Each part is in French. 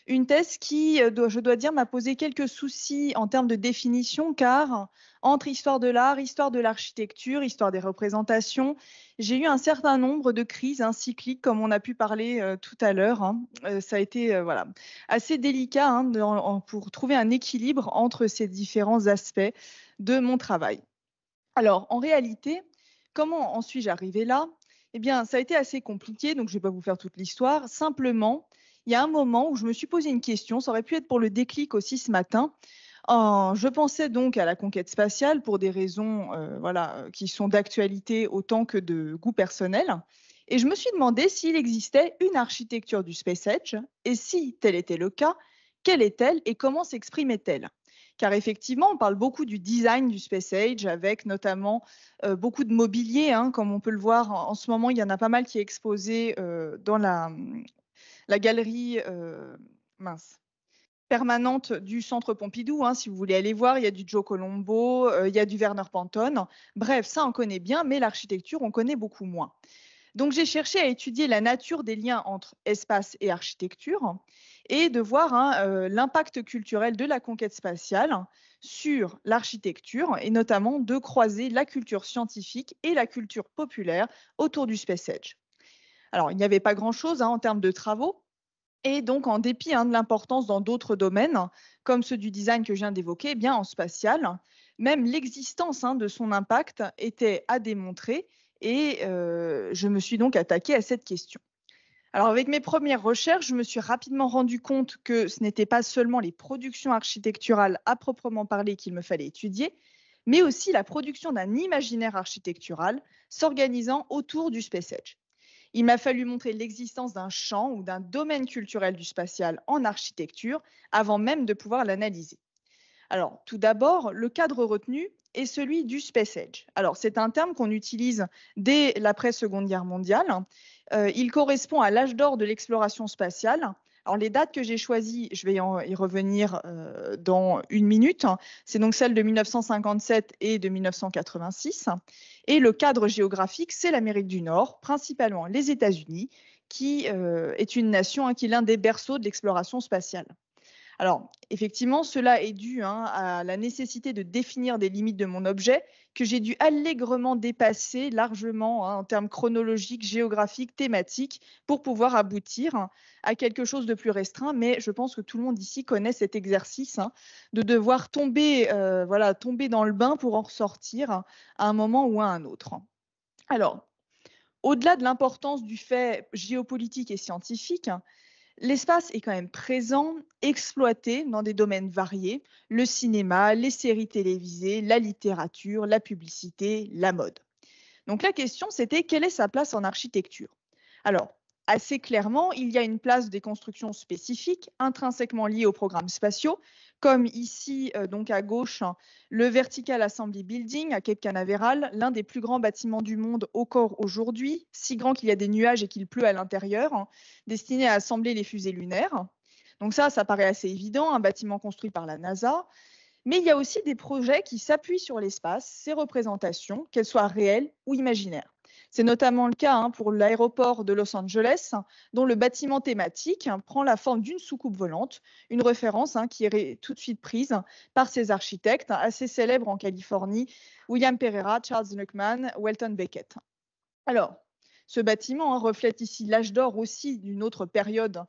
Une thèse qui, je dois dire, m'a posé quelques soucis en termes de définition, car entre histoire de l'art, histoire de l'architecture, histoire des représentations, j'ai eu un certain nombre de crises, hein, cycliques, comme on a pu parler tout à l'heure, hein. Ça a été voilà, assez délicat, hein, pour trouver un équilibre entre ces différents aspects de mon travail. Alors, en réalité, comment en suis-je arrivée là? Eh bien, ça a été assez compliqué, donc je ne vais pas vous faire toute l'histoire. Simplement, il y a un moment où je me suis posé une question, ça aurait pu être pour le déclic aussi ce matin. Je pensais donc à la conquête spatiale pour des raisons voilà, qui sont d'actualité autant que de goût personnel. Et je me suis demandé s'il existait une architecture du Space Age, et si tel était le cas, quelle est-elle et comment s'exprimait-elle? Car effectivement, on parle beaucoup du design du Space Age avec notamment beaucoup de mobilier, hein, comme on peut le voir en ce moment, il y en a pas mal qui est exposé dans la galerie mince, permanente du Centre Pompidou, hein, si vous voulez aller voir, il y a du Joe Colombo, il y a du Werner Pantone. Bref, ça on connaît bien, mais l'architecture, on connaît beaucoup moins. Donc j'ai cherché à étudier la nature des liens entre espace et architecture et de voir, hein, l'impact culturel de la conquête spatiale sur l'architecture et notamment de croiser la culture scientifique et la culture populaire autour du Space Age. Alors il n'y avait pas grand-chose, hein, en termes de travaux, et donc, en dépit, hein, de l'importance dans d'autres domaines, comme ceux du design que je viens d'évoquer, eh bien en spatial, même l'existence, hein, de son impact était à démontrer, et je me suis donc attaquée à cette question. Alors, avec mes premières recherches, je me suis rapidement rendu compte que ce n'était pas seulement les productions architecturales à proprement parler qu'il me fallait étudier, mais aussi la production d'un imaginaire architectural s'organisant autour du Space Age. Il m'a fallu montrer l'existence d'un champ ou d'un domaine culturel du spatial en architecture avant même de pouvoir l'analyser. Alors, tout d'abord, le cadre retenu est celui du Space Age. Alors, c'est un terme qu'on utilise dès l'après-Seconde Guerre mondiale. Il correspond à l'âge d'or de l'exploration spatiale. Alors, les dates que j'ai choisies, je vais y revenir dans une minute. C'est donc celle de 1957 et de 1986. Et le cadre géographique, c'est l'Amérique du Nord, principalement les États-Unis, qui est une nation, hein, qui est l'un des berceaux de l'exploration spatiale. Alors, effectivement, cela est dû, hein, à la nécessité de définir des limites de mon objet que j'ai dû allègrement dépasser largement, hein, en termes chronologiques, géographiques, thématiques, pour pouvoir aboutir, hein, à quelque chose de plus restreint. Mais je pense que tout le monde ici connaît cet exercice, hein, de devoir tomber, voilà, tomber dans le bain pour en ressortir, hein, à un moment ou à un autre. Alors, au-delà de l'importance du fait géopolitique et scientifique, l'espace est quand même présent, exploité dans des domaines variés, le cinéma, les séries télévisées, la littérature, la publicité, la mode. Donc la question, c'était quelle est sa place en architecture? Alors, assez clairement, il y a une place des constructions spécifiques, intrinsèquement liées aux programmes spatiaux, comme ici, donc à gauche, hein, le Vertical Assembly Building à Cape Canaveral, l'un des plus grands bâtiments du monde au corps aujourd'hui, si grand qu'il y a des nuages et qu'il pleut à l'intérieur, hein, destiné à assembler les fusées lunaires. Donc ça paraît assez évident, un bâtiment construit par la NASA. Mais il y a aussi des projets qui s'appuient sur l'espace, ses représentations, qu'elles soient réelles ou imaginaires. C'est notamment le cas, hein, pour l'aéroport de Los Angeles, dont le bâtiment thématique, hein, prend la forme d'une soucoupe volante, une référence, hein, qui est tout de suite prise par ces architectes, hein, assez célèbres en Californie, William Pereira, Charles Luckman, Welton Becket. Alors, ce bâtiment, hein, reflète ici l'âge d'or aussi d'une autre période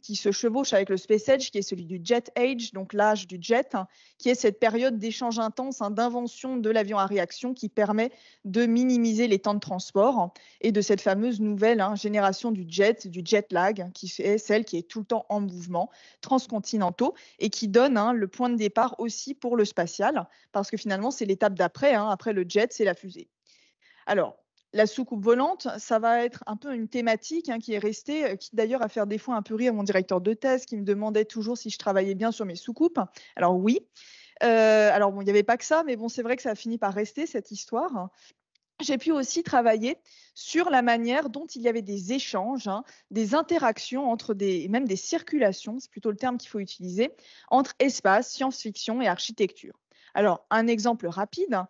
qui se chevauche avec le Space Age, qui est celui du Jet Age, donc l'âge du jet, hein, qui est cette période d'échange intense, hein, d'invention de l'avion à réaction qui permet de minimiser les temps de transport, hein, et de cette fameuse nouvelle, hein, génération du jet lag, hein, qui est celle qui est tout le temps en mouvement, transcontinentaux, et qui donne, hein, le point de départ aussi pour le spatial, parce que finalement, c'est l'étape d'après, hein, après le jet, c'est la fusée. Alors, la soucoupe volante, ça va être un peu une thématique, hein, qui est restée, qui d'ailleurs a fait des fois un peu rire mon directeur de thèse qui me demandait toujours si je travaillais bien sur mes soucoupes. Alors oui, alors bon, il n'y avait pas que ça, mais bon, c'est vrai que ça a fini par rester cette histoire. J'ai pu aussi travailler sur la manière dont il y avait des échanges, hein, des interactions entre des, même des circulations, c'est plutôt le terme qu'il faut utiliser, entre espace, science-fiction et architecture. Alors, un exemple rapide,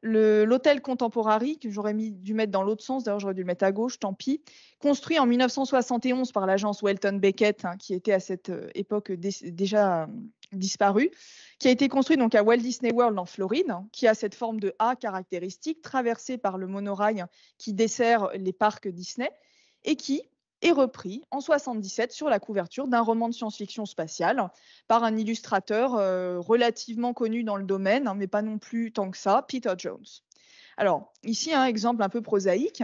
L'hôtel Contemporary, que dû mettre dans l'autre sens, d'ailleurs j'aurais dû le mettre à gauche, tant pis, construit en 1971 par l'agence Welton Beckett, hein, qui était à cette époque déjà disparue, qui a été construit donc à Walt Disney World en Floride, hein, qui a cette forme de A caractéristique, traversée par le monorail qui dessert les parcs Disney, et qui est repris en 77 sur la couverture d'un roman de science-fiction spatiale par un illustrateur relativement connu dans le domaine, hein, mais pas non plus tant que ça, Peter Jones. Alors, ici, un exemple un peu prosaïque,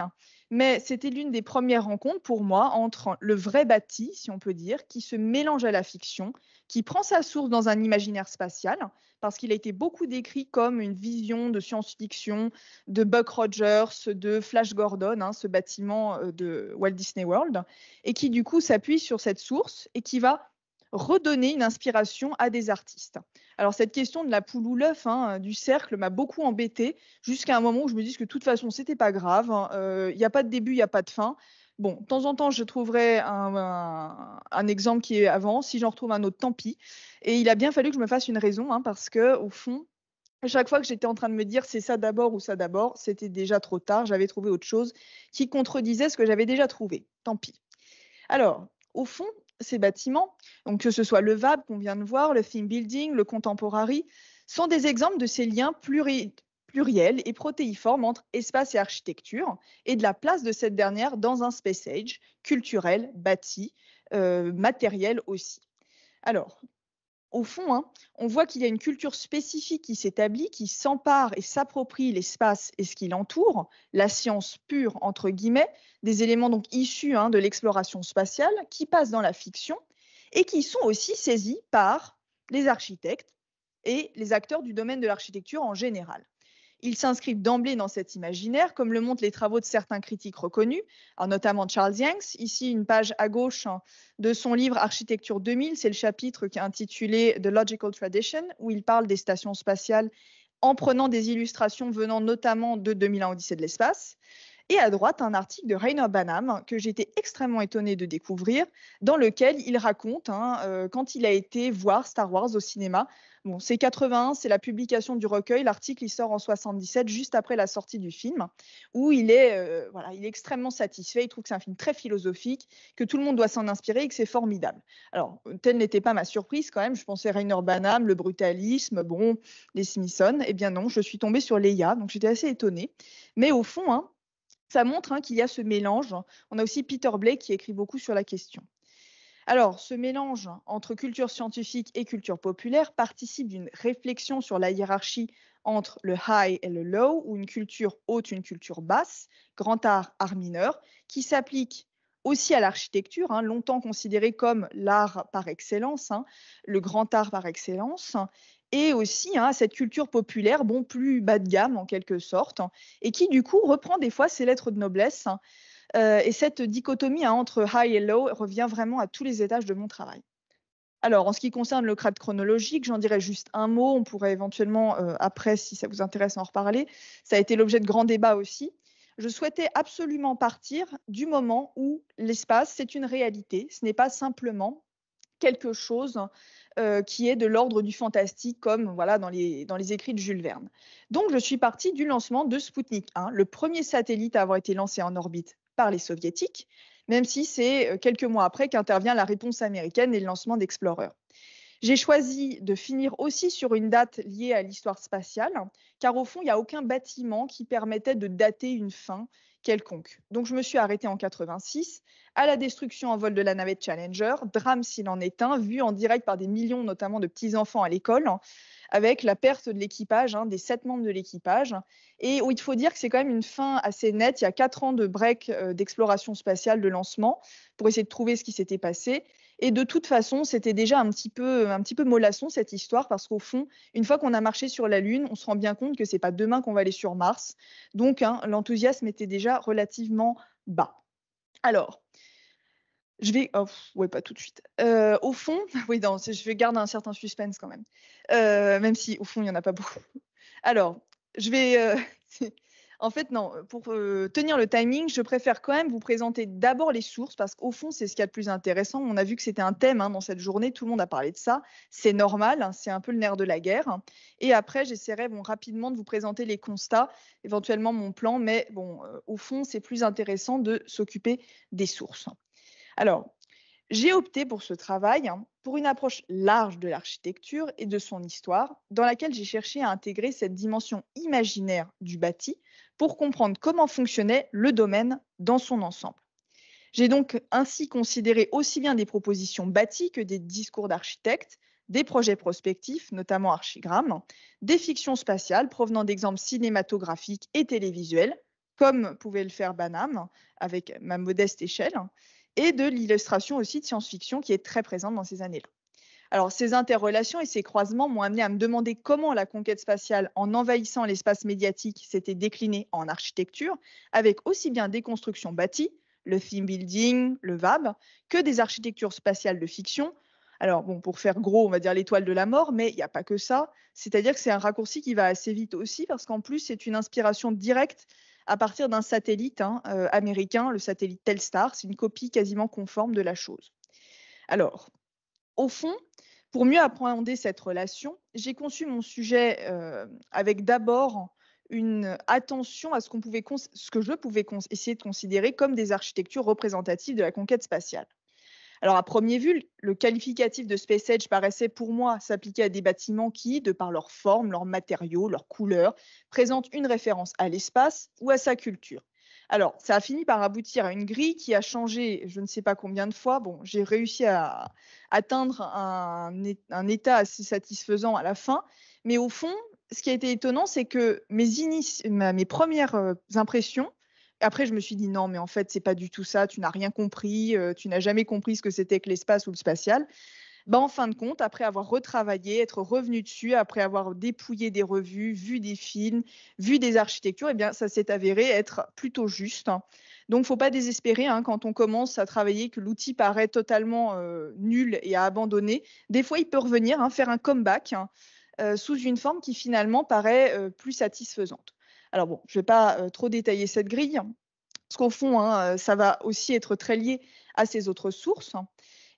mais c'était l'une des premières rencontres pour moi entre le vrai bâti, si on peut dire, qui se mélange à la fiction, qui prend sa source dans un imaginaire spatial, parce qu'il a été beaucoup décrit comme une vision de science-fiction de Buck Rogers, de Flash Gordon, hein, ce bâtiment de Walt Disney World, et qui du coup s'appuie sur cette source et qui va redonner une inspiration à des artistes. Alors cette question de la poule ou l'œuf, hein, du cercle m'a beaucoup embêtée jusqu'à un moment où je me dis que de toute façon c'était pas grave, il n'y a pas de début, il n'y a pas de fin. Bon, de temps en temps je trouverai un exemple qui est avant, si j'en retrouve un autre, tant pis. Et il a bien fallu que je me fasse une raison, hein, parce que au fond, à chaque fois que j'étais en train de me dire c'est ça d'abord ou ça d'abord, c'était déjà trop tard, j'avais trouvé autre chose qui contredisait ce que j'avais déjà trouvé. Tant pis. Alors, au fond, ces bâtiments, donc que ce soit le VAB qu'on vient de voir, le Theme Building, le Contemporary, sont des exemples de ces liens pluriels et protéiformes entre espace et architecture et de la place de cette dernière dans un space age culturel, bâti, matériel aussi. Alors, au fond, hein, on voit qu'il y a une culture spécifique qui s'établit, qui s'empare et s'approprie l'espace et ce qui l'entoure, la science pure, entre guillemets, des éléments donc issus, hein, de l'exploration spatiale, qui passent dans la fiction et qui sont aussi saisis par les architectes et les acteurs du domaine de l'architecture en général. Ils s'inscrivent d'emblée dans cet imaginaire, comme le montrent les travaux de certains critiques reconnus, alors notamment Charles Yanks. Ici, une page à gauche, hein, de son livre Architecture 2000, c'est le chapitre qui est intitulé The Logical Tradition, où il parle des stations spatiales en prenant des illustrations venant notamment de 2001 Odyssée de l'espace. Et à droite, un article de Rainer Banham que j'étais extrêmement étonnée de découvrir, dans lequel il raconte, hein, quand il a été voir Star Wars au cinéma. Bon, c'est 81, c'est la publication du recueil. L'article, il sort en 77, juste après la sortie du film, où il est, voilà, il est extrêmement satisfait. Il trouve que c'est un film très philosophique, que tout le monde doit s'en inspirer et que c'est formidable. Alors, telle n'était pas ma surprise quand même. Je pensais Rainer Banham, le brutalisme, bon, les Smithsons. Eh bien non, je suis tombée sur Leia, donc j'étais assez étonnée. Mais au fond, hein, ça montre, hein, qu'il y a ce mélange. On a aussi Peter Blake qui écrit beaucoup sur la question. Alors, ce mélange entre culture scientifique et culture populaire participe d'une réflexion sur la hiérarchie entre le high et le low, ou une culture haute, une culture basse, grand art, art mineur, qui s'applique aussi à l'architecture, hein, longtemps considérée comme l'art par excellence, hein, le grand art par excellence, et aussi, hein, à cette culture populaire, bon, plus bas de gamme en quelque sorte, hein, et qui du coup reprend des fois ses lettres de noblesse, hein, et cette dichotomie, hein, entre high et low revient vraiment à tous les étages de mon travail. Alors, en ce qui concerne le cadre chronologique, j'en dirais juste un mot. On pourrait éventuellement, après, si ça vous intéresse, en reparler. Ça a été l'objet de grands débats aussi. Je souhaitais absolument partir du moment où l'espace, c'est une réalité. Ce n'est pas simplement quelque chose qui est de l'ordre du fantastique, comme voilà, dans les écrits de Jules Verne. Donc, je suis partie du lancement de Sputnik 1, le premier satellite à avoir été lancé en orbite par les soviétiques, même si c'est quelques mois après qu'intervient la réponse américaine et le lancement d'Explorer. J'ai choisi de finir aussi sur une date liée à l'histoire spatiale, car au fond, il n'y a aucun bâtiment qui permettait de dater une fin quelconque. Donc je me suis arrêtée en 86 à la destruction en vol de la navette Challenger, drame s'il en est un, vu en direct par des millions notamment de petits-enfants à l'école, avec la perte de l'équipage, hein, des 7 membres de l'équipage. Et où il faut dire que c'est quand même une fin assez nette. Il y a 4 ans de break d'exploration spatiale, de lancement, pour essayer de trouver ce qui s'était passé. Et de toute façon, c'était déjà un petit peu mollasson cette histoire, parce qu'au fond, une fois qu'on a marché sur la Lune, on se rend bien compte que c'est pas demain qu'on va aller sur Mars. Donc, hein, l'enthousiasme était déjà relativement bas. Alors, je vais, oh, ouais, pas tout de suite. Au fond, oui, non, je vais garder un certain suspense quand même, même si au fond, il y en a pas beaucoup. Alors, je vais, En fait, non, pour, tenir le timing, je préfère quand même vous présenter d'abord les sources parce qu'au fond, c'est ce qu'il y a de plus intéressant. On a vu que c'était un thème, hein, dans cette journée, tout le monde a parlé de ça. C'est normal, hein, c'est un peu le nerf de la guerre et après j'essaierai, bon, rapidement de vous présenter les constats, éventuellement mon plan, mais bon, au fond, c'est plus intéressant de s'occuper des sources. Alors, j'ai opté pour ce travail, hein, pour une approche large de l'architecture et de son histoire, dans laquelle j'ai cherché à intégrer cette dimension imaginaire du bâti pour comprendre comment fonctionnait le domaine dans son ensemble. J'ai donc ainsi considéré aussi bien des propositions bâties que des discours d'architectes, des projets prospectifs, notamment Archigrammes, des fictions spatiales provenant d'exemples cinématographiques et télévisuels, comme pouvait le faire Banham avec ma modeste échelle, et de l'illustration aussi de science-fiction qui est très présente dans ces années-là. Alors, ces interrelations et ces croisements m'ont amené à me demander comment la conquête spatiale, en envahissant l'espace médiatique, s'était déclinée en architecture, avec aussi bien des constructions bâties, le theme building, le VAB, que des architectures spatiales de fiction. Alors, bon, pour faire gros, on va dire l'étoile de la mort, mais il n'y a pas que ça. C'est-à-dire que c'est un raccourci qui va assez vite aussi, parce qu'en plus, c'est une inspiration directe à partir d'un satellite, hein, américain, le satellite Telstar. C'est une copie quasiment conforme de la chose. Alors, au fond, pour mieux appréhender cette relation, j'ai conçu mon sujet, avec d'abord une attention à ce que je pouvais essayer de considérer comme des architectures représentatives de la conquête spatiale. Alors à première vue, le qualificatif de Space Age paraissait pour moi s'appliquer à des bâtiments qui, de par leur forme, leurs matériaux, leurs couleurs, présentent une référence à l'espace ou à sa culture. Alors, ça a fini par aboutir à une grille qui a changé je ne sais pas combien de fois. Bon, j'ai réussi à atteindre un état assez satisfaisant à la fin. Mais au fond, ce qui a été étonnant, c'est que mes premières impressions, après, je me suis dit: «Non, mais en fait, c'est pas du tout ça, tu n'as rien compris, tu n'as jamais compris ce que c'était que l'espace ou le spatial». Bah, en fin de compte, après avoir retravaillé, être revenu dessus, après avoir dépouillé des revues, vu des films, vu des architectures, eh bien, ça s'est avéré être plutôt juste, hein. Donc faut pas désespérer, hein, quand on commence à travailler, que l'outil paraît totalement, nul et à abandonner. Des fois, il peut revenir, hein, faire un comeback, hein, sous une forme qui finalement paraît, plus satisfaisante. Alors bon, je vais pas, trop détailler cette grille, parce qu'au fond, hein, ça va aussi être très lié à ces autres sources.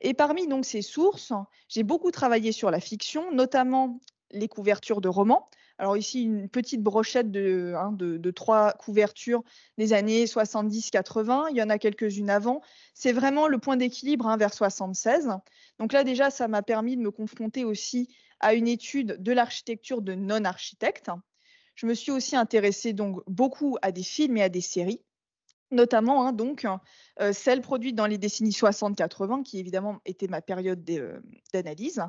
Et parmi donc ces sources, j'ai beaucoup travaillé sur la fiction, notamment les couvertures de romans. Alors ici, une petite brochette de 3 couvertures des années 70-80. Il y en a quelques-unes avant. C'est vraiment le point d'équilibre, hein, vers 76. Donc là, déjà, ça m'a permis de me confronter aussi à une étude de l'architecture de non-architectes. Je me suis aussi intéressée donc beaucoup à des films et à des séries. Notamment, hein, donc, celles produites dans les décennies 60-80 qui évidemment était ma période d'analyse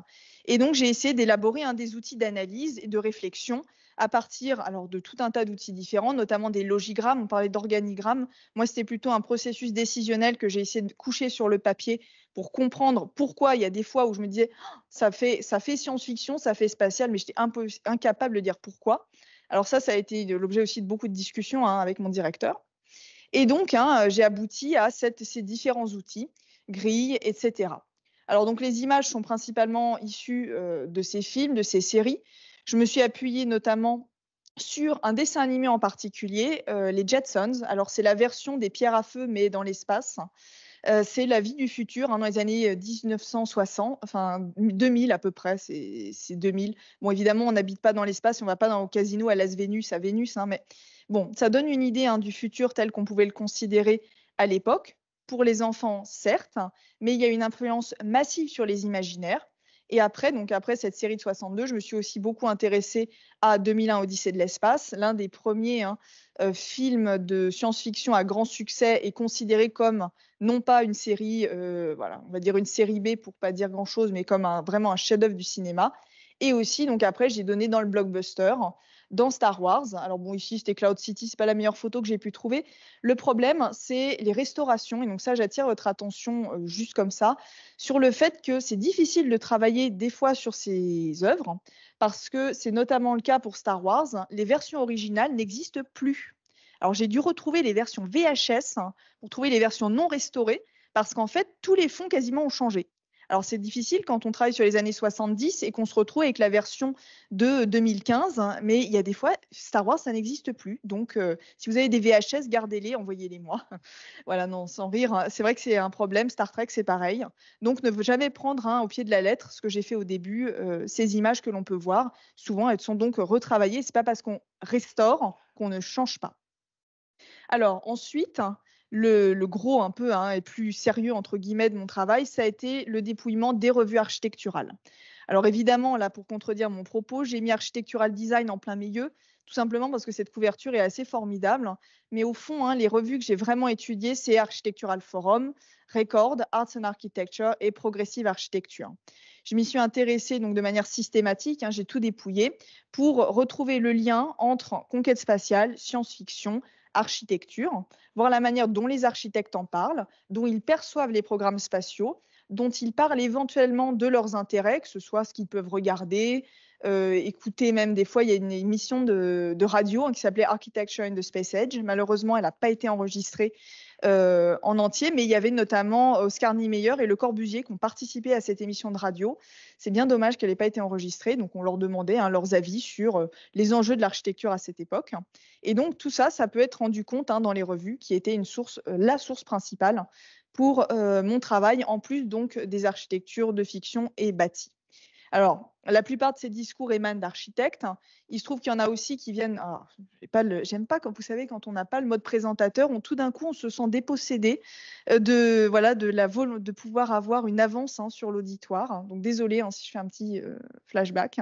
et donc j'ai essayé d'élaborer, hein, des outils d'analyse et de réflexion à partir alors de tout un tas d'outils différents, notamment des logigrammes. On parlait d'organigrammes. Moi, c'était plutôt un processus décisionnel que j'ai essayé de coucher sur le papier pour comprendre pourquoi il y a des fois où je me disais: «Oh, ça fait science-fiction, ça fait spatial», mais j'étais un peu incapable de dire pourquoi. Alors ça a été l'objet aussi de beaucoup de discussions, hein, avec mon directeur. Et donc, hein, j'ai abouti à ces différents outils, grilles et cetera. Alors donc les images sont principalement issues, de ces films, de ces séries. Je me suis appuyée notamment sur un dessin animé en particulier, les Jetsons. Alors c'est la version des pierres à feu, mais dans l'espace. C'est la vie du futur, hein, dans les années, 1960, enfin 2000 à peu près, c'est 2000. Bon évidemment, on n'habite pas dans l'espace, on va pas dans au casino à Las Vénus, à Vénus, hein, mais bon, ça donne une idée, hein, du futur tel qu'on pouvait le considérer à l'époque. Pour les enfants, certes, mais il y a une influence massive sur les imaginaires et après, donc après cette série de 62, je me suis aussi beaucoup intéressée à 2001 Odyssée de l'espace, l'un des premiers, hein, films de science-fiction à grand succès et considéré comme non pas une série, voilà, on va dire une série B pour pas dire grand chose, mais comme vraiment un chef-d'œuvre du cinéma et aussi donc après j'ai donné dans le blockbuster, dans Star Wars. Alors bon ici c'était Cloud City, c'est pas la meilleure photo que j'ai pu trouver. Le problème, c'est les restaurations et donc ça j'attire votre attention, juste comme ça, sur le fait que c'est difficile de travailler des fois sur ces œuvres parce que c'est notamment le cas pour Star Wars, les versions originales n'existent plus. Alors j'ai dû retrouver les versions VHS, hein, pour trouver les versions non restaurées parce qu'en fait tous les fonds quasiment ont changé. Alors c'est difficile quand on travaille sur les années 70 et qu'on se retrouve avec la version de 2015, hein, mais il y a des fois, Star Wars, ça n'existe plus. Donc si vous avez des VHS, gardez-les, envoyez-les-moi. Voilà, non, sans rire, hein, c'est vrai que c'est un problème. Star Trek, c'est pareil. Donc ne jamais prendre, hein, au pied de la lettre ce que j'ai fait au début, ces images que l'on peut voir. Souvent, elles sont donc retravaillées. C'est pas parce qu'on restaure qu'on ne change pas. Alors ensuite, le gros un peu, hein, et plus «sérieux» entre guillemets de mon travail, ça a été le dépouillement des revues architecturales. Alors évidemment, là, pour contredire mon propos, j'ai mis architectural design en plein milieu, tout simplement parce que cette couverture est assez formidable. Mais au fond, hein, les revues que j'ai vraiment étudiées, c'est Architectural Forum, Record, Arts and Architecture et Progressive Architecture. Je m'y suis intéressée donc de manière systématique, hein, j'ai tout dépouillé pour retrouver le lien entre conquête spatiale, science-fiction, architecture, voir la manière dont les architectes en parlent, dont ils perçoivent les programmes spatiaux, dont ils parlent éventuellement de leurs intérêts, que ce soit ce qu'ils peuvent regarder, écouter même des fois, il y a une émission de radio, hein, qui s'appelait Architecture in the Space Age. Malheureusement, elle n'a pas été enregistrée en entier, mais il y avait notamment Oscar Niemeyer et Le Corbusier qui ont participé à cette émission de radio. C'est bien dommage qu'elle n'ait pas été enregistrée, donc on leur demandait, hein, leurs avis sur les enjeux de l'architecture à cette époque. Et donc tout ça, ça peut être rendu compte, hein, dans les revues, qui était une source, la source principale pour mon travail, en plus donc des architectures de fiction et bâties. Alors, la plupart de ces discours émanent d'architectes, hein. Il se trouve qu'il y en a aussi qui viennent. Alors, j'aime pas quand vous savez, quand on n'a pas le mode présentateur, tout d'un coup, on se sent dépossédé de, voilà, de pouvoir avoir une avance, hein, sur l'auditoire, hein. Donc, désolée, hein, si je fais un petit flashback.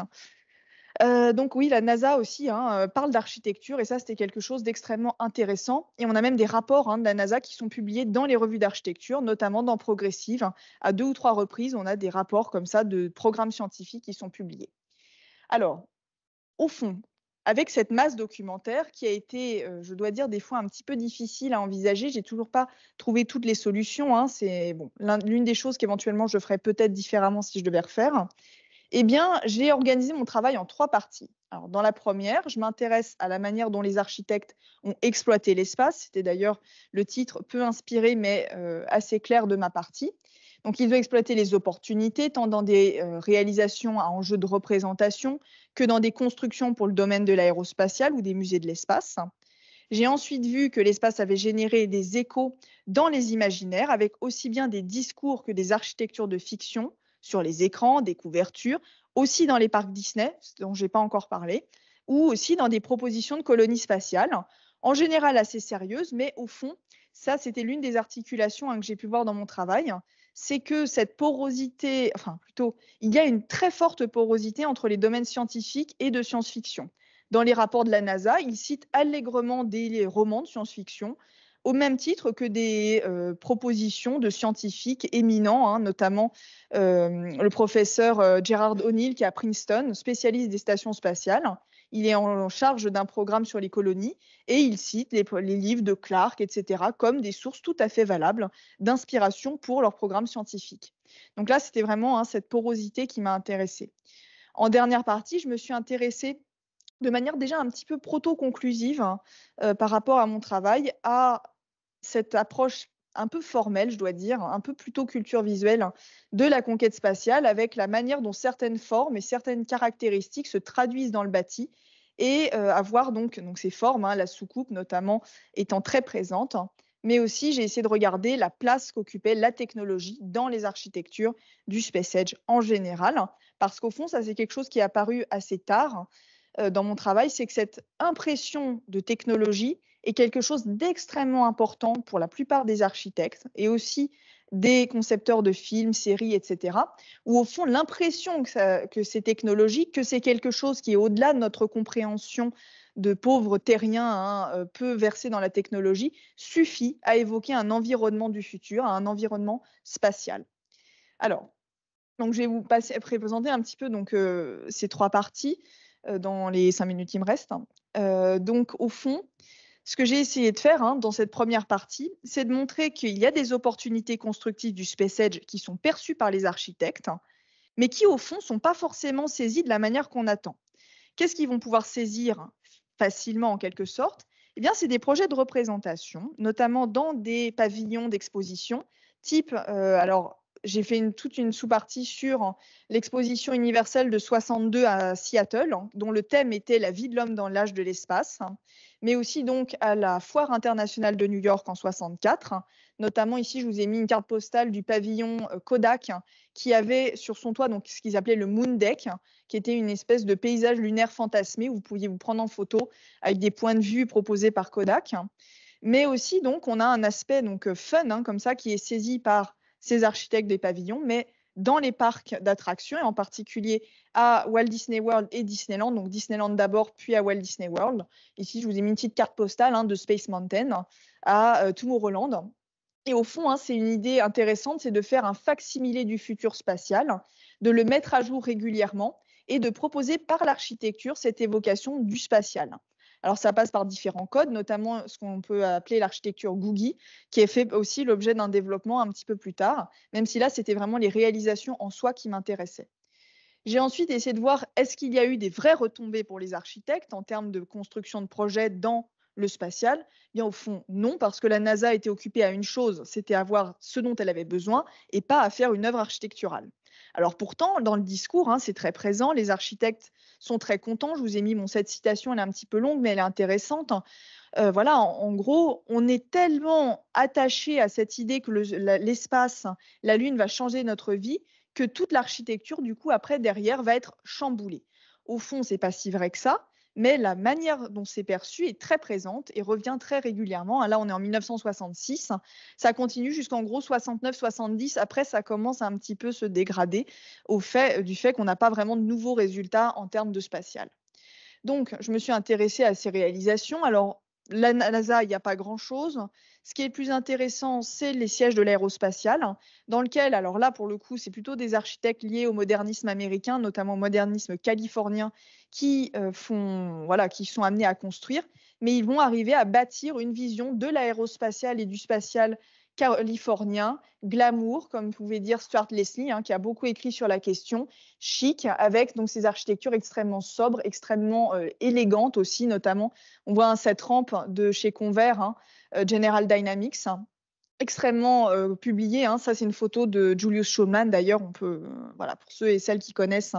Donc oui, la NASA aussi, hein, parle d'architecture et ça, c'était quelque chose d'extrêmement intéressant et on a même des rapports, hein, de la NASA qui sont publiés dans les revues d'architecture, notamment dans Progressive. À 2 ou 3 reprises, on a des rapports comme ça de programmes scientifiques qui sont publiés. Alors, au fond, avec cette masse documentaire qui a été, je dois dire des fois un petit peu difficile à envisager, j'ai toujours pas trouvé toutes les solutions, hein. C'est bon, l'une des choses qu'éventuellement je ferais peut-être différemment si je devais refaire. Eh bien, j'ai organisé mon travail en 3 parties. Alors, dans la première, je m'intéresse à la manière dont les architectes ont exploité l'espace. C'était d'ailleurs le titre peu inspiré, mais assez clair de ma partie. Donc, ils ont exploité les opportunités, tant dans des réalisations à enjeux de représentation que dans des constructions pour le domaine de l'aérospatial ou des musées de l'espace. J'ai ensuite vu que l'espace avait généré des échos dans les imaginaires, avec aussi bien des discours que des architectures de fiction sur les écrans, des couvertures, aussi dans les parcs Disney, dont je n'ai pas encore parlé, ou aussi dans des propositions de colonies spatiales, en général assez sérieuses, mais au fond, ça c'était l'une des articulations, hein, que j'ai pu voir dans mon travail, c'est que cette porosité, enfin plutôt, il y a une très forte porosité entre les domaines scientifiques et de science-fiction. Dans les rapports de la NASA, ils citent allègrement des romans de science-fiction, au même titre que des propositions de scientifiques éminents, hein, notamment le professeur Gerard O'Neill qui est à Princeton, spécialiste des stations spatiales. Il est en charge d'un programme sur les colonies et il cite les livres de Clark, etc., comme des sources tout à fait valables d'inspiration pour leur programme scientifique. Donc là, c'était vraiment, hein, cette porosité qui m'a intéressée. En dernière partie, je me suis intéressée de manière déjà un petit peu proto-conclusive, hein, par rapport à mon travail, à cette approche un peu formelle, je dois dire, un peu plutôt culture visuelle, hein, de la conquête spatiale avec la manière dont certaines formes et certaines caractéristiques se traduisent dans le bâti et à donc ces formes, hein, la soucoupe notamment étant très présente, hein. Mais aussi j'ai essayé de regarder la place qu'occupait la technologie dans les architectures du Space Age en général, hein, parce qu'au fond, ça c'est quelque chose qui est apparu assez tard, dans mon travail, c'est que cette impression de technologie est quelque chose d'extrêmement important pour la plupart des architectes et aussi des concepteurs de films, séries, etc. Où au fond, l'impression que c'est technologique, que c'est quelque chose qui est au-delà de notre compréhension de pauvres terriens, hein, peu versés dans la technologie, suffit à évoquer un environnement du futur, un environnement spatial. Alors, donc je vais vous présenter un petit peu donc, ces 3 parties, dans les 5 minutes qui me restent. Donc au fond, ce que j'ai essayé de faire, hein, dans cette première partie, c'est de montrer qu'il y a des opportunités constructives du Space Age qui sont perçues par les architectes, mais qui au fond sont pas forcément saisies de la manière qu'on attend. Qu'est-ce qu'ils vont pouvoir saisir facilement en quelque sorte? Eh bien, c'est des projets de représentation, notamment dans des pavillons d'exposition type, alors j'ai fait toute une sous-partie sur l'exposition universelle de 62 à Seattle, dont le thème était la vie de l'homme dans l'âge de l'espace, mais aussi donc à la Foire internationale de New York en 64. Notamment ici, je vous ai mis une carte postale du pavillon Kodak qui avait sur son toit donc ce qu'ils appelaient le Moon Deck, qui était une espèce de paysage lunaire fantasmé où vous pouviez vous prendre en photo avec des points de vue proposés par Kodak. Mais aussi, donc, on a un aspect donc, fun, comme ça, qui est saisi par ces architectes des pavillons, mais dans les parcs d'attractions, et en particulier à Walt Disney World et Disneyland. Donc, Disneyland d'abord, puis à Walt Disney World. Ici, je vous ai mis une petite carte postale de Space Mountain à Tomorrowland. Et au fond, c'est une idée intéressante, c'est de faire un facsimilé du futur spatial, de le mettre à jour régulièrement et de proposer par l'architecture cette évocation du spatial. Alors, ça passe par différents codes, notamment ce qu'on peut appeler l'architecture Googie, qui est fait aussi l'objet d'un développement un petit peu plus tard, même si là, c'était vraiment les réalisations en soi qui m'intéressaient. J'ai ensuite essayé de voir est-ce qu'il y a eu des vraies retombées pour les architectes en termes de construction de projets dans le spatial. Eh bien, au fond, non, parce que la NASA était occupée à une chose, c'était avoir ce dont elle avait besoin et pas à faire une œuvre architecturale. Alors pourtant, dans le discours, c'est très présent, les architectes sont très contents. Je vous ai mis cette citation, elle est un petit peu longue, mais elle est intéressante. Voilà, en gros, on est tellement attaché à cette idée que l'espace, la Lune va changer notre vie, que toute l'architecture, du coup, après, derrière, va être chamboulée. Au fond, c'est pas si vrai que ça, mais la manière dont c'est perçu est très présente et revient très régulièrement. Là, on est en 1966. Ça continue jusqu'en gros 69-70. Après, ça commence à un petit peu se dégrader du fait qu'on n'a pas vraiment de nouveaux résultats en termes de spatial. Donc, je me suis intéressée à ces réalisations. Alors, la NASA, il n'y a pas grand-chose. Ce qui est le plus intéressant, c'est les sièges de l'aérospatiale, dans lequel, alors là, pour le coup, c'est plutôt des architectes liés au modernisme américain, notamment au modernisme californien, voilà, qui sont amenés à construire, mais ils vont arriver à bâtir une vision de l'aérospatial et du spatial californien, glamour, comme pouvait dire Stuart Leslie, qui a beaucoup écrit sur la question, chic, avec donc ces architectures extrêmement sobres, extrêmement élégantes aussi, notamment. On voit cette rampe de chez Convair, General Dynamics, extrêmement publiée. Ça, c'est une photo de Julius Shulman. D'ailleurs, on peut, voilà, pour ceux et celles qui connaissent,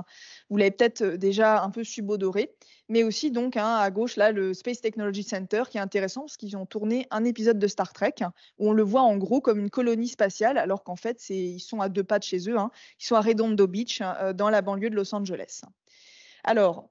vous l'avez peut-être déjà un peu subodoré. Mais aussi, donc, à gauche, là, le Space Technology Center, qui est intéressant parce qu'ils ont tourné un épisode de Star Trek où on le voit en gros comme une colonie spatiale, alors qu'en fait, ils sont à 2 pas de chez eux. Ils sont à Redondo Beach, dans la banlieue de Los Angeles. Alors,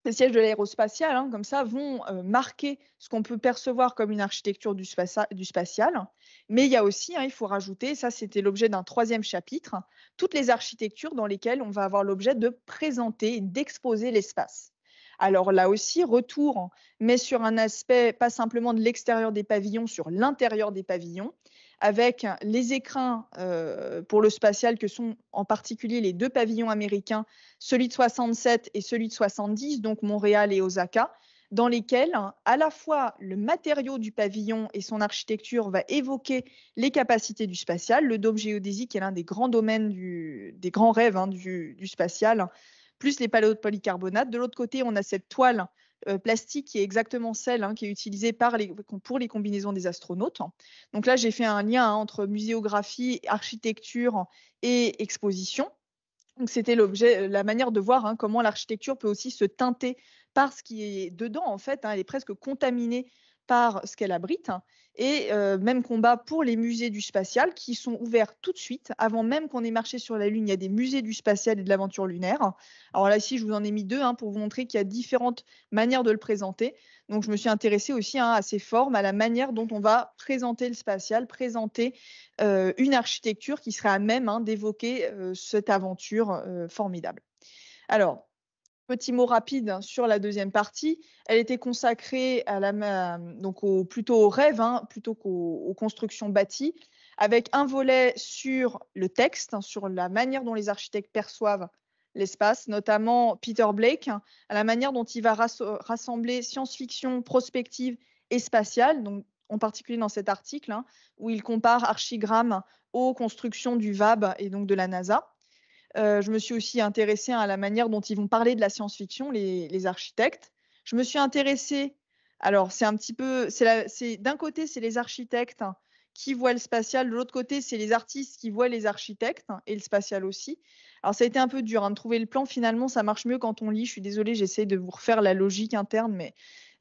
les sièges de l'aérospatial, comme ça, vont marquer ce qu'on peut percevoir comme une architecture du spatial. Mais il y a aussi, il faut rajouter, ça c'était l'objet d'un 3e chapitre, toutes les architectures dans lesquelles on va avoir l'objet de présenter, d'exposer l'espace. Alors là aussi, retour, mais sur un aspect pas simplement de l'extérieur des pavillons, sur l'intérieur des pavillons, avec les écrins pour le spatial que sont en particulier les 2 pavillons américains, celui de 67 et celui de 70, donc Montréal et Osaka, dans lesquels à la fois le matériau du pavillon et son architecture va évoquer les capacités du spatial, le dôme géodésique est l'un des grands domaines, des grands rêves du spatial, plus les panneaux de polycarbonate. De l'autre côté, on a cette toile plastique qui est exactement celle qui est utilisée pour les combinaisons des astronautes. Donc là, j'ai fait un lien entre muséographie, architecture et exposition. Donc c'était la manière de voir comment l'architecture peut aussi se teinter par ce qui est dedans, en fait. Elle est presque contaminée par ce qu'elle abrite. Et même combat pour les musées du spatial qui sont ouverts tout de suite, avant même qu'on ait marché sur la Lune. Il y a des musées du spatial et de l'aventure lunaire. Alors là, ici, je vous en ai mis 2 pour vous montrer qu'il y a différentes manières de le présenter. Donc, je me suis intéressée aussi à ces formes, à la manière dont on va présenter le spatial, présenter une architecture qui serait à même d'évoquer cette aventure formidable. Alors, petit mot rapide sur la 2e partie. Elle était consacrée plutôt aux rêves, plutôt qu'aux constructions bâties, avec un volet sur le texte, sur la manière dont les architectes perçoivent l'espace, notamment Peter Blake, à la manière dont il va rassembler science-fiction, prospective et spatiale, donc en particulier dans cet article, où il compare Archigram aux constructions du VAB et donc de la NASA. Je me suis aussi intéressée à la manière dont ils vont parler de la science-fiction, les architectes. Je me suis intéressée, alors c'est un petit peu, d'un côté, c'est les architectes qui voient le spatial. De l'autre côté, c'est les artistes qui voient les architectes et le spatial aussi. Alors, ça a été un peu dur de trouver le plan. Finalement, ça marche mieux quand on lit. Je suis désolée, j'essaie de vous refaire la logique interne, mais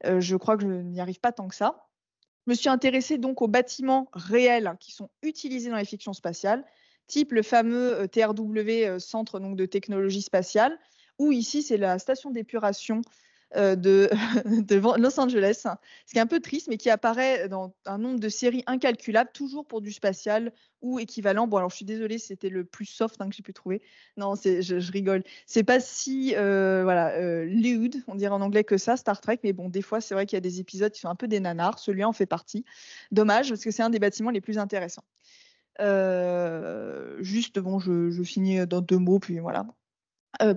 je crois que je n'y arrive pas tant que ça. Je me suis intéressée donc aux bâtiments réels qui sont utilisés dans les fictions spatiales, type le fameux TRW, Centre donc, de technologie spatiale, ou ici, c'est la station d'épuration de, de Los Angeles, ce qui est un peu triste, mais qui apparaît dans un nombre de séries incalculable, toujours pour du spatial ou équivalent. Bon, alors je suis désolée, c'était le plus soft que j'ai pu trouver. Non, je rigole. C'est pas si lewd, on dirait en anglais que ça, Star Trek, mais bon, des fois, c'est vrai qu'il y a des épisodes qui sont un peu des nanars. Celui-là en fait partie. Dommage, parce que c'est un des bâtiments les plus intéressants. Juste, bon, je finis dans 2 mots, puis voilà.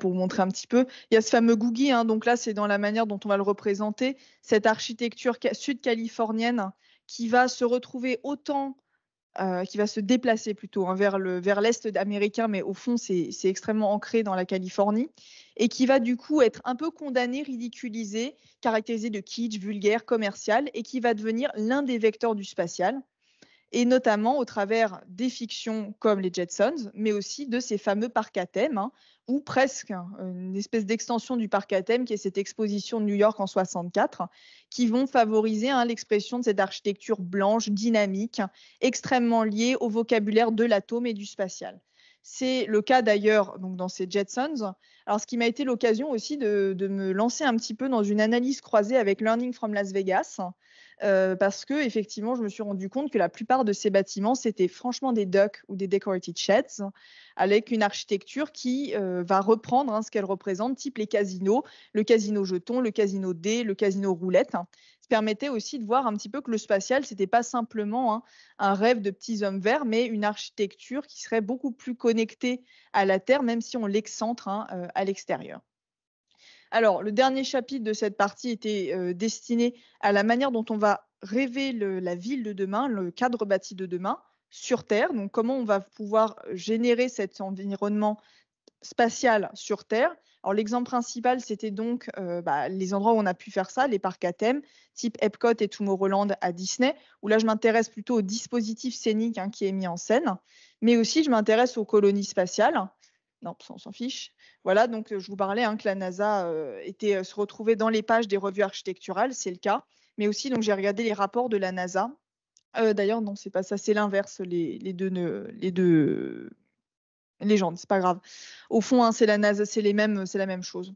Pour vous montrer un petit peu. Il y a ce fameux Googie, donc là, c'est dans la manière dont on va le représenter, cette architecture sud-californienne qui va se retrouver autant, qui va se déplacer plutôt vers l'Est américain, mais au fond, c'est extrêmement ancré dans la Californie, et qui va du coup être un peu condamné, ridiculisé, caractérisé de kitsch, vulgaire, commercial, et qui va devenir l'un des vecteurs du spatial, et notamment au travers des fictions comme les Jetsons, mais aussi de ces fameux parcs à thème, ou presque une espèce d'extension du parc à thème qui est cette exposition de New York en 64, qui vont favoriser l'expression de cette architecture blanche, dynamique, extrêmement liée au vocabulaire de l'atome et du spatial. C'est le cas d'ailleurs donc dans ces Jetsons. Alors, ce qui m'a été l'occasion aussi de me lancer un petit peu dans une analyse croisée avec Learning from Las Vegas, parce que effectivement, je me suis rendu compte que la plupart de ces bâtiments, c'était franchement des docks ou des decorated sheds, avec une architecture qui va reprendre ce qu'elle représente, type les casinos, le casino jeton, le casino dés, le casino roulette. Ça permettait aussi de voir un petit peu que le spatial, c'était pas simplement un rêve de petits hommes verts, mais une architecture qui serait beaucoup plus connectée à la Terre, même si on l'excentre à l'extérieur. Alors, le dernier chapitre de cette partie était destiné à la manière dont on va rêver la ville de demain, le cadre bâti de demain sur Terre. Donc, comment on va pouvoir générer cet environnement spatial sur Terre. Alors, l'exemple principal, c'était donc les endroits où on a pu faire ça, les parcs à thème, type Epcot et Tomorrowland à Disney, où là, je m'intéresse plutôt au dispositif scénique qui est mis en scène, mais aussi, je m'intéresse aux colonies spatiales. Non, ça, on s'en fiche. Voilà, donc je vous parlais que la NASA se retrouvait dans les pages des revues architecturales, c'est le cas. Mais aussi, donc j'ai regardé les rapports de la NASA. D'ailleurs, non, c'est pas ça, c'est l'inverse, les deux légendes, c'est pas grave. Au fond, c'est la NASA, c'est la même chose.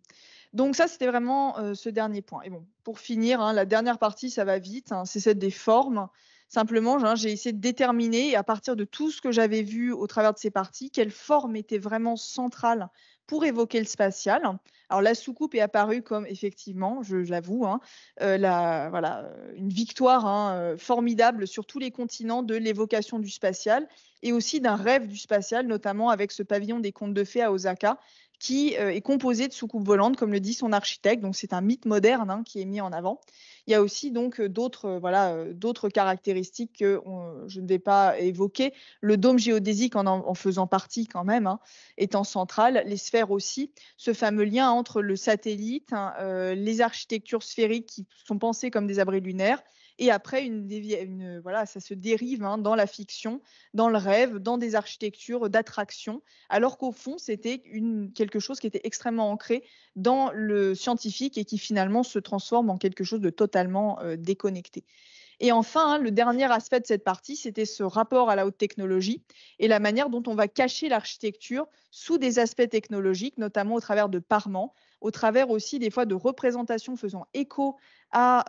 Donc ça, c'était vraiment ce dernier point. Et bon, pour finir, la dernière partie, ça va vite, c'est celle des formes. Simplement, j'ai essayé de déterminer, à partir de tout ce que j'avais vu au travers de ces parties, quelle forme était vraiment centrale pour évoquer le spatial. Alors la soucoupe est apparue comme, effectivement, j'avoue, une victoire formidable sur tous les continents de l'évocation du spatial et aussi d'un rêve du spatial, notamment avec ce pavillon des contes de fées à Osaka, qui est composé de soucoupes volantes, comme le dit son architecte. Donc, c'est un mythe moderne qui est mis en avant. Il y a aussi donc d'autres caractéristiques que je ne vais pas évoquer. Le dôme géodésique en faisant partie quand même, étant central. Les sphères aussi. Ce fameux lien entre le satellite, les architectures sphériques qui sont pensées comme des abris lunaires. Et après, ça se dérive dans la fiction, dans le rêve, dans des architectures d'attraction, alors qu'au fond, c'était quelque chose qui était extrêmement ancré dans le scientifique et qui finalement se transforme en quelque chose de totalement déconnecté. Et enfin, le dernier aspect de cette partie, c'était ce rapport à la haute technologie et la manière dont on va cacher l'architecture sous des aspects technologiques, notamment au travers de parements, au travers aussi des fois de représentations faisant écho à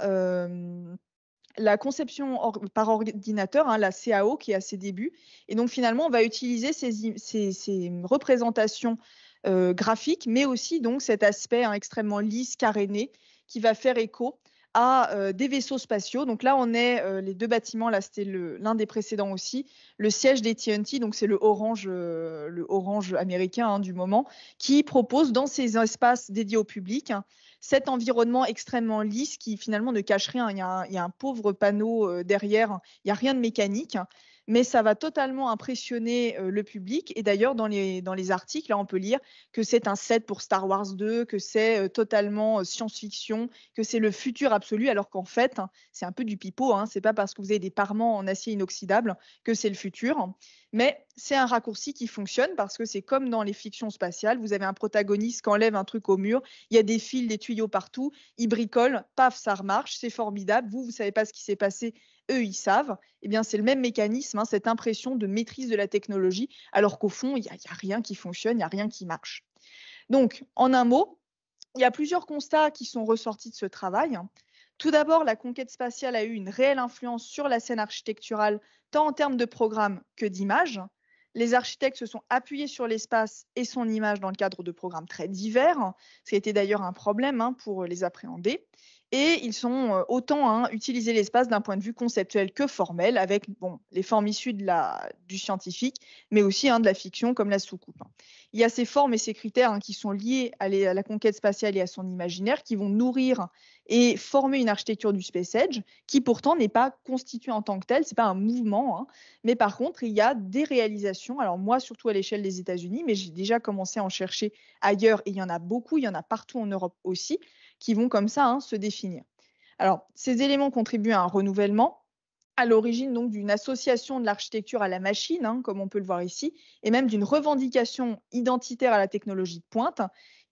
la conception par ordinateur, la CAO, qui est à ses débuts. Et donc, finalement, on va utiliser ces représentations graphiques, mais aussi donc cet aspect extrêmement lisse, caréné, qui va faire écho à des vaisseaux spatiaux. Donc là, on est les 2 bâtiments, là, c'était l'un des précédents aussi, le siège des TNT, donc c'est le orange américain du moment, qui propose dans ces espaces dédiés au public cet environnement extrêmement lisse qui finalement ne cache rien. Il y a un pauvre panneau derrière, il n'y a rien de mécanique, mais ça va totalement impressionner, le public et d'ailleurs dans les articles, là, on peut lire que c'est un set pour Star Wars 2, que c'est, totalement, science-fiction, que c'est le futur absolu alors qu'en fait, hein, c'est un peu du pipeau, hein. C'est pas parce que vous avez des parements en acier inoxydable que c'est le futur. Mais c'est un raccourci qui fonctionne parce que c'est comme dans les fictions spatiales, vous avez un protagoniste qui enlève un truc au mur, il y a des fils, des tuyaux partout, il bricole, paf, ça remarche, c'est formidable. Vous, vous savez pas ce qui s'est passé, eux, ils savent. Eh bien, c'est le même mécanisme, hein, cette impression de maîtrise de la technologie, alors qu'au fond, il y a rien qui fonctionne, il y a rien qui marche. Donc, en un mot, il y a plusieurs constats qui sont ressortis de ce travail. Tout d'abord, la conquête spatiale a eu une réelle influence sur la scène architecturale, tant en termes de programme que d'image. Les architectes se sont appuyés sur l'espace et son image dans le cadre de programmes très divers, ce qui a été d'ailleurs un problème, hein, pour les appréhender. Et ils sont autant, hein, utilisé l'espace d'un point de vue conceptuel que formel, avec bon, les formes issues du scientifique, mais aussi, hein, de la fiction comme la soucoupe, hein. Il y a ces formes et ces critères, hein, qui sont liés à la conquête spatiale et à son imaginaire, qui vont nourrir et former une architecture du space age, qui pourtant n'est pas constituée en tant que telle, c'est pas un mouvement, hein. Mais par contre, il y a des réalisations, alors moi surtout à l'échelle des États-Unis, mais j'ai déjà commencé à en chercher ailleurs et il y en a beaucoup, il y en a partout en Europe aussi, qui vont comme ça, hein, se définir. Alors, ces éléments contribuent à un renouvellement, à l'origine donc d'une association de l'architecture à la machine, hein, comme on peut le voir ici, et même d'une revendication identitaire à la technologie de pointe,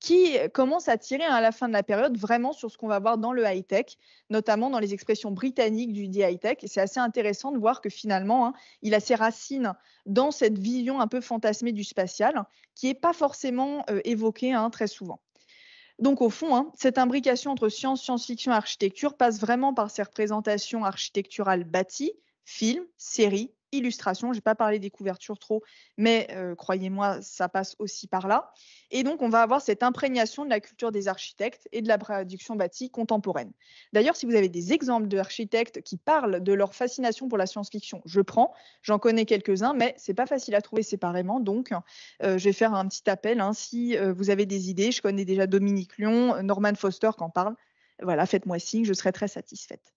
qui commence à tirer, hein, à la fin de la période vraiment sur ce qu'on va voir dans le high-tech, notamment dans les expressions britanniques du dit high-tech. Et c'est assez intéressant de voir que finalement, hein, il a ses racines dans cette vision un peu fantasmée du spatial, qui n'est pas forcément évoquée, hein, très souvent. Donc au fond, hein, cette imbrication entre science, science-fiction et architecture passe vraiment par ces représentations architecturales bâties, films, séries, illustrations. Je vais pas parler des couvertures trop, mais croyez-moi, ça passe aussi par là. Et donc on va avoir cette imprégnation de la culture des architectes et de la production bâtie contemporaine. D'ailleurs, si vous avez des exemples d'architectes qui parlent de leur fascination pour la science-fiction, je prends. J'en connais quelques-uns, mais c'est pas facile à trouver séparément. Donc je vais faire un petit appel, hein, si vous avez des idées. Je connais déjà Dominique Lyon, Norman Foster qui en parle. Voilà, faites-moi signe, je serai très satisfaite.